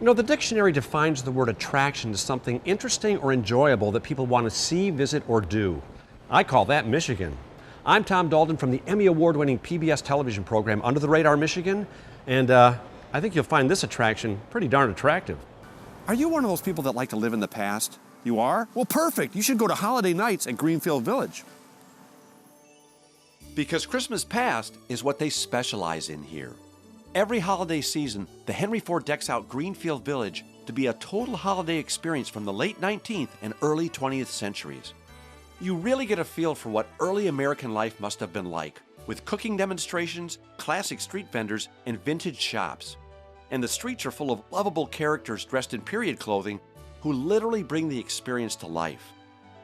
You know, the dictionary defines the word attraction as something interesting or enjoyable that people want to see, visit, or do. I call that Michigan. I'm Tom Dalton from the Emmy Award-winning PBS television program Under the Radar Michigan, and I think you'll find this attraction pretty darn attractive. Are you one of those people that like to live in the past? You are? Well, perfect. You should go to holiday nights at Greenfield Village. Because Christmas past is what they specialize in here. Every holiday season, the Henry Ford decks out Greenfield Village to be a total holiday experience from the late 19th and early 20th centuries. You really get a feel for what early American life must have been like, with cooking demonstrations, classic street vendors, and vintage shops. And the streets are full of lovable characters dressed in period clothing who literally bring the experience to life.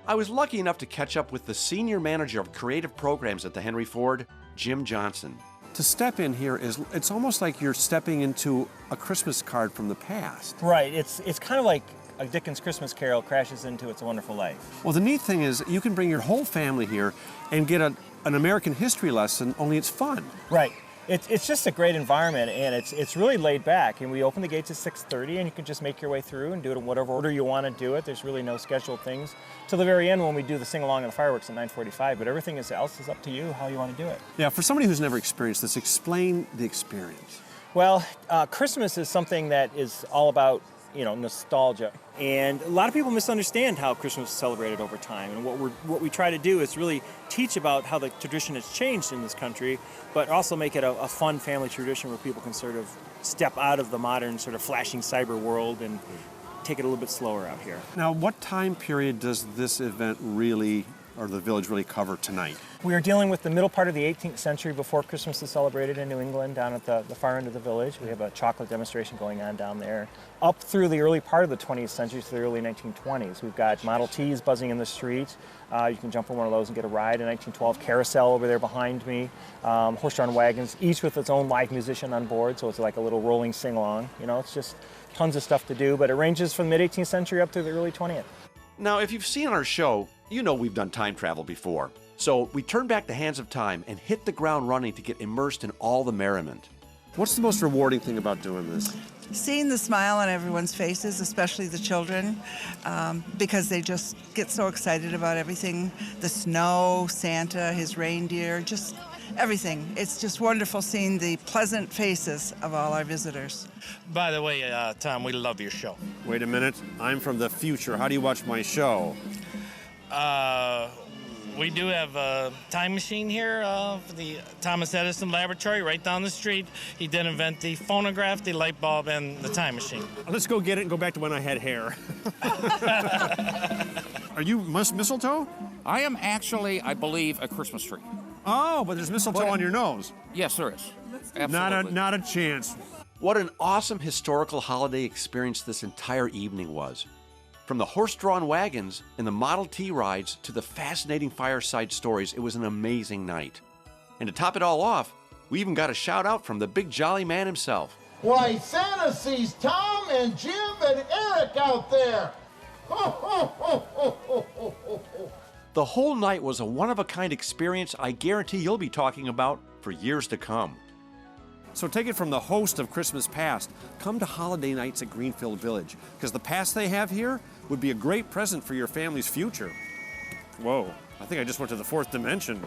I was lucky enough to catch up with the senior manager of creative programs at the Henry Ford, Jim Johnson. To step in here it's almost like you're stepping into a Christmas card from the past. Right, it's kind of like a Dickens Christmas Carol crashes into It's a Wonderful Life. Well, the neat thing is you can bring your whole family here and get an American history lesson, only it's fun. Right. It's just a great environment, and it's really laid back. And we open the gates at 6:30, and you can just make your way through and do it in whatever order you want to do it. There's really no scheduled things till the very end when we do the sing-along and the fireworks at 9:45. But everything else is up to you how you want to do it. Yeah, for somebody who's never experienced this, explain the experience. Well, Christmas is something that is all about, nostalgia. And a lot of people misunderstand how Christmas is celebrated over time. And what we try to do is really teach about how the tradition has changed in this country, but also make it a fun family tradition where people can sort of step out of the modern sort of flashing cyber world and take it a little bit slower out here. Now, what time period does this event really, or the village really cover tonight? We are dealing with the middle part of the 18th century before Christmas is celebrated in New England, down at the far end of the village. We have a chocolate demonstration going on down there. Up through the early part of the 20th century to the early 1920s. We've got Model Ts buzzing in the street. You can jump on one of those and get a ride. A 1912 carousel over there behind me. Horse-drawn wagons, each with its own live musician on board, so it's like a little rolling sing-along. It's just tons of stuff to do, but it ranges from the mid-18th century up to the early 20th. Now, if you've seen our show, you know we've done time travel before. So we turn back the hands of time and hit the ground running to get immersed in all the merriment. What's the most rewarding thing about doing this? Seeing the smile on everyone's faces, especially the children, because they just get so excited about everything. The snow, Santa, his reindeer, just everything. It's just wonderful seeing the pleasant faces of all our visitors. By the way, Tom, we love your show. Wait a minute, I'm from the future. How do you watch my show? We do have a time machine here for the Thomas Edison Laboratory right down the street. He did invent the phonograph, the light bulb, and the time machine. Let's go get it and go back to when I had hair. Are you mistletoe? I am actually, I believe, a Christmas tree. Oh, but there's mistletoe on your nose. Yes, there is. Absolutely. Not a chance. What an awesome historical holiday experience this entire evening was. From the horse-drawn wagons and the Model T rides to the fascinating fireside stories, it was an amazing night. And to top it all off, we even got a shout out from the big jolly man himself. Why, Santa sees Tom and Jim and Eric out there. The whole night was a one-of-a-kind experience I guarantee you'll be talking about for years to come. So take it from the host of Christmas Past. Come to holiday nights at Greenfield Village, because the past they have here would be a great present for your family's future. Whoa, I think I just went to the fourth dimension.